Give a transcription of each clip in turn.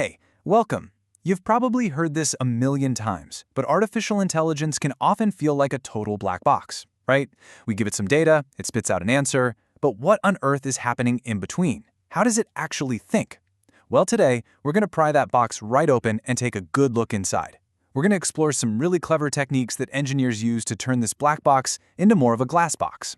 Hey, welcome. You've probably heard this a million times, but artificial intelligence can often feel like a total black box, right? We give it some data, it spits out an answer, but what on earth is happening in between? How does it actually think? Well, today, we're going to pry that box right open and take a good look inside. We're going to explore some really clever techniques that engineers use to turn this black box into more of a glass box.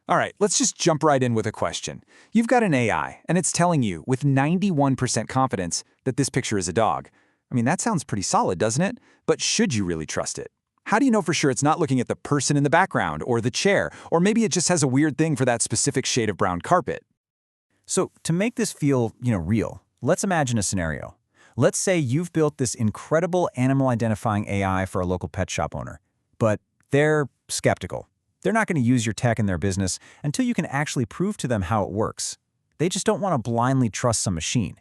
All right, let's just jump right in with a question. You've got an AI, and it's telling you with 91% confidence that this picture is a dog. I mean, that sounds pretty solid, doesn't it? But should you really trust it? How do you know for sure it's not looking at the person in the background or the chair, or maybe it just has a weird thing for that specific shade of brown carpet? So to make this feel, real, let's imagine a scenario. Let's say you've built this incredible animal identifying AI for a local pet shop owner, but they're skeptical. They're not going to use your tech in their business until you can actually prove to them how it works. They just don't want to blindly trust some machine.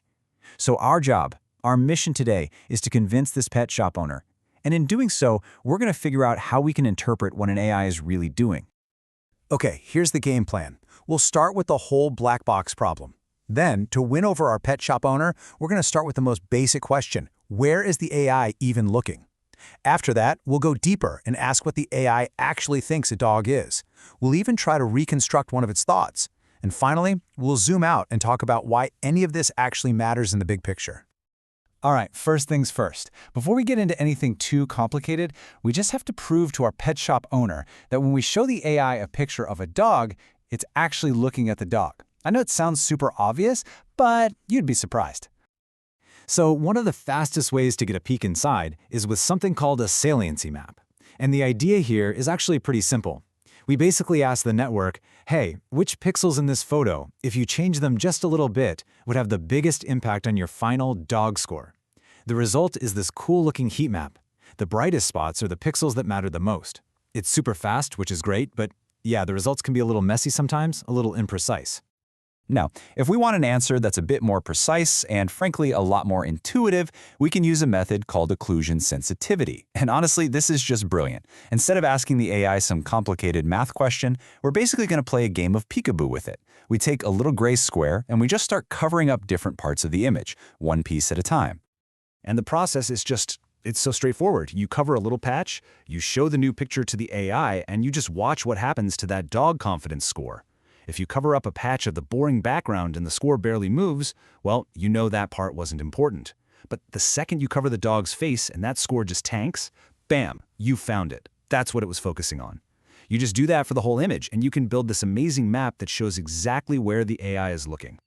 So our mission today is to convince this pet shop owner. And in doing so, we're going to figure out how we can interpret what an AI is really doing. Okay, here's the game plan. We'll start with the whole black box problem. Then, to win over our pet shop owner, we're going to start with the most basic question. Where is the AI even looking? After that, we'll go deeper and ask what the AI actually thinks a dog is. We'll even try to reconstruct one of its thoughts. And finally, we'll zoom out and talk about why any of this actually matters in the big picture. All right, first things first. Before we get into anything too complicated, we just have to prove to our pet shop owner that when we show the AI a picture of a dog, it's actually looking at the dog. I know it sounds super obvious, but you'd be surprised. So one of the fastest ways to get a peek inside is with something called a saliency map. And the idea here is actually pretty simple. We basically ask the network, hey, which pixels in this photo, if you change them just a little bit, would have the biggest impact on your final dog score? The result is this cool-looking heat map. The brightest spots are the pixels that matter the most. It's super fast, which is great, but yeah, the results can be a little messy sometimes, a little imprecise. Now, if we want an answer that's a bit more precise and frankly a lot more intuitive, we can use a method called occlusion sensitivity. And honestly, this is just brilliant. Instead of asking the AI some complicated math question, we're basically going to play a game of peekaboo with it. We take a little gray square and we just start covering up different parts of the image, one piece at a time. And the process is it's so straightforward. You cover a little patch, you show the new picture to the AI, and you just watch what happens to that dog confidence score. If you cover up a patch of the boring background and the score barely moves, well, you know that part wasn't important. But the second you cover the dog's face and that score just tanks, bam, you found it. That's what it was focusing on. You just do that for the whole image, and you can build this amazing map that shows exactly where the AI is looking.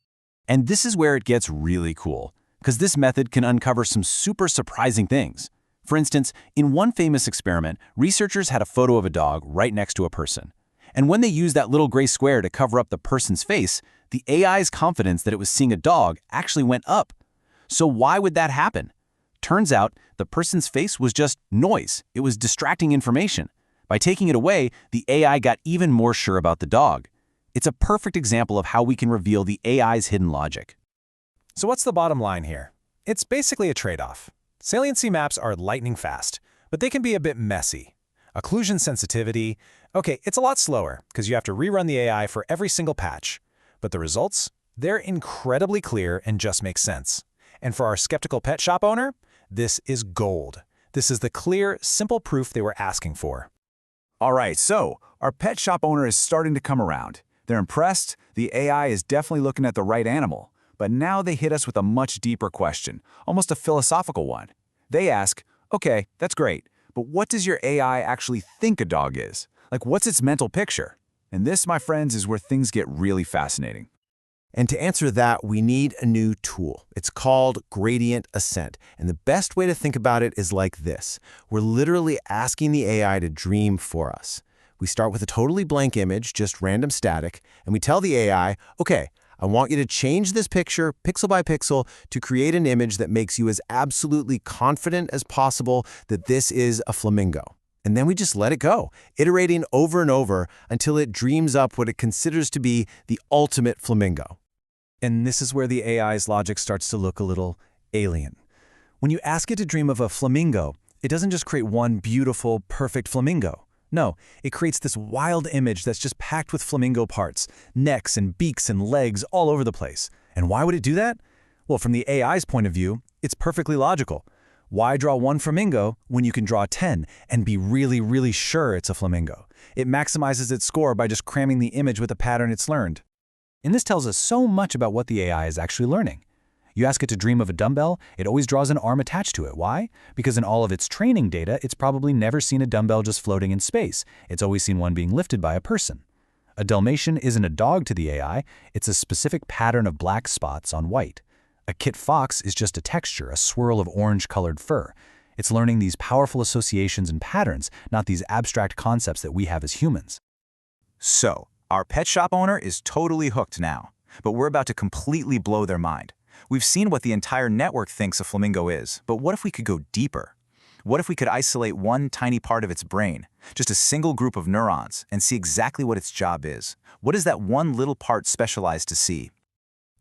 And this is where it gets really cool, because this method can uncover some super surprising things. For instance, in one famous experiment, researchers had a photo of a dog right next to a person. And when they used that little gray square to cover up the person's face, the AI's confidence that it was seeing a dog actually went up. So why would that happen? Turns out, the person's face was just noise. It was distracting information. By taking it away, the AI got even more sure about the dog. It's a perfect example of how we can reveal the AI's hidden logic. So what's the bottom line here? It's basically a trade-off. Saliency maps are lightning fast, but they can be a bit messy. Occlusion sensitivity, okay, it's a lot slower because you have to rerun the AI for every single patch. But the results? They're incredibly clear and just make sense. And for our skeptical pet shop owner, this is gold. This is the clear, simple proof they were asking for. All right, so our pet shop owner is starting to come around. They're impressed, the AI is definitely looking at the right animal. But now they hit us with a much deeper question, almost a philosophical one. They ask, okay, that's great, but what does your AI actually think a dog is? Like, what's its mental picture? And this, my friends, is where things get really fascinating. And to answer that, we need a new tool. It's called gradient ascent. And the best way to think about it is like this. We're literally asking the AI to dream for us. We start with a totally blank image, just random static, and we tell the AI, okay, I want you to change this picture, pixel by pixel, to create an image that makes you as absolutely confident as possible that this is a flamingo. And then we just let it go, iterating over and over until it dreams up what it considers to be the ultimate flamingo. And this is where the AI's logic starts to look a little alien. When you ask it to dream of a flamingo, it doesn't just create one beautiful, perfect flamingo. No, it creates this wild image that's just packed with flamingo parts, necks and beaks and legs all over the place. And why would it do that? Well, from the AI's point of view, It's perfectly logical. Why draw one flamingo when you can draw 10 and be really, really sure it's a flamingo? It maximizes its score by just cramming the image with a pattern it's learned. And this tells us so much about what the AI is actually learning. You ask it to dream of a dumbbell, it always draws an arm attached to it. Why? Because in all of its training data, it's probably never seen a dumbbell just floating in space. It's always seen one being lifted by a person. A Dalmatian isn't a dog to the AI, it's a specific pattern of black spots on white. A kit fox is just a texture, a swirl of orange-colored fur. It's learning these powerful associations and patterns, not these abstract concepts that we have as humans. So, our pet shop owner is totally hooked now, but we're about to completely blow their mind. We've seen what the entire network thinks a flamingo is, but what if we could go deeper? What if we could isolate one tiny part of its brain, just a single group of neurons, and see exactly what its job is? What is that one little part specialized to see?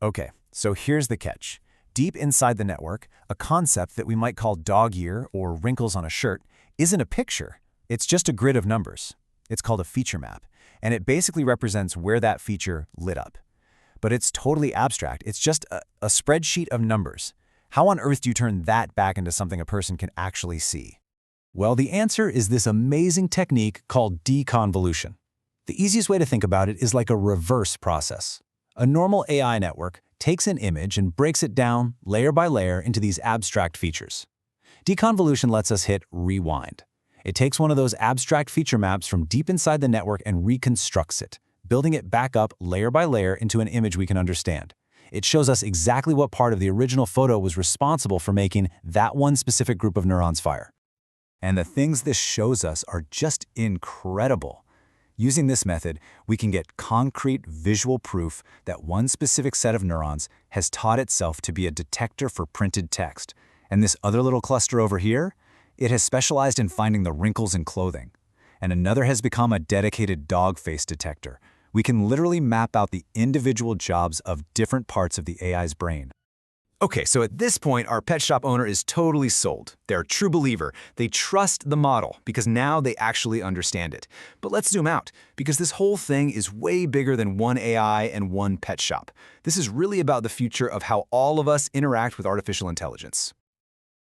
Okay, so here's the catch. Deep inside the network, a concept that we might call dog ear or wrinkles on a shirt isn't a picture. It's just a grid of numbers. It's called a feature map, and it basically represents where that feature lit up. But it's totally abstract. It's just a spreadsheet of numbers. How on earth do you turn that back into something a person can actually see? Well, the answer is this amazing technique called deconvolution. The easiest way to think about it is like a reverse process. A normal AI network takes an image and breaks it down layer by layer into these abstract features. Deconvolution lets us hit rewind. It takes one of those abstract feature maps from deep inside the network and reconstructs it, building it back up layer by layer into an image we can understand. It shows us exactly what part of the original photo was responsible for making that one specific group of neurons fire. And the things this shows us are just incredible. Using this method, we can get concrete visual proof that one specific set of neurons has taught itself to be a detector for printed text. And this other little cluster over here, it has specialized in finding the wrinkles in clothing. And another has become a dedicated dog face detector. We can literally map out the individual jobs of different parts of the AI's brain. Okay, so at this point, our pet shop owner is totally sold. They're a true believer. They trust the model because now they actually understand it. But let's zoom out, because this whole thing is way bigger than one AI and one pet shop. This is really about the future of how all of us interact with artificial intelligence.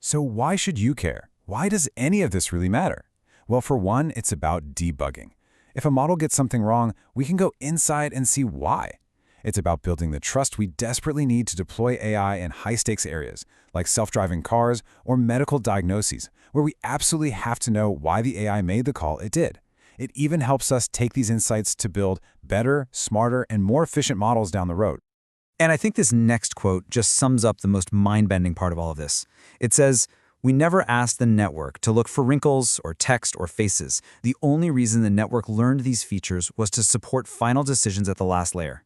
So why should you care? Why does any of this really matter? Well, for one, it's about debugging. If a model gets something wrong, we can go inside and see why. It's about building the trust we desperately need to deploy AI in high-stakes areas, like self-driving cars or medical diagnoses, where we absolutely have to know why the AI made the call it did. It even helps us take these insights to build better, smarter, and more efficient models down the road. And I think this next quote just sums up the most mind-bending part of all of this. It says, "We never asked the network to look for wrinkles or text or faces. The only reason the network learned these features was to support final decisions at the last layer."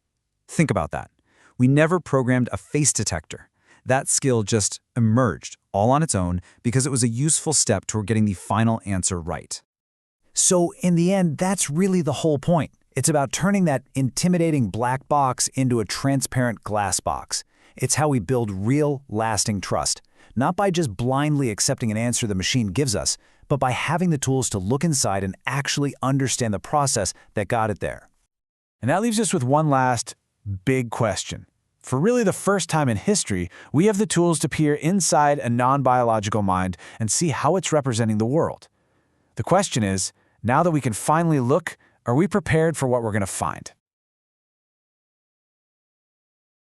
Think about that. We never programmed a face detector. That skill just emerged, all on its own, because it was a useful step toward getting the final answer right. So in the end, that's really the whole point. It's about turning that intimidating black box into a transparent glass box. It's how we build real, lasting trust, not by just blindly accepting an answer the machine gives us, but by having the tools to look inside and actually understand the process that got it there. And that leaves us with one last big question. For really the first time in history, we have the tools to peer inside a non-biological mind and see how it's representing the world. The question is, now that we can finally look, are we prepared for what we're going to find?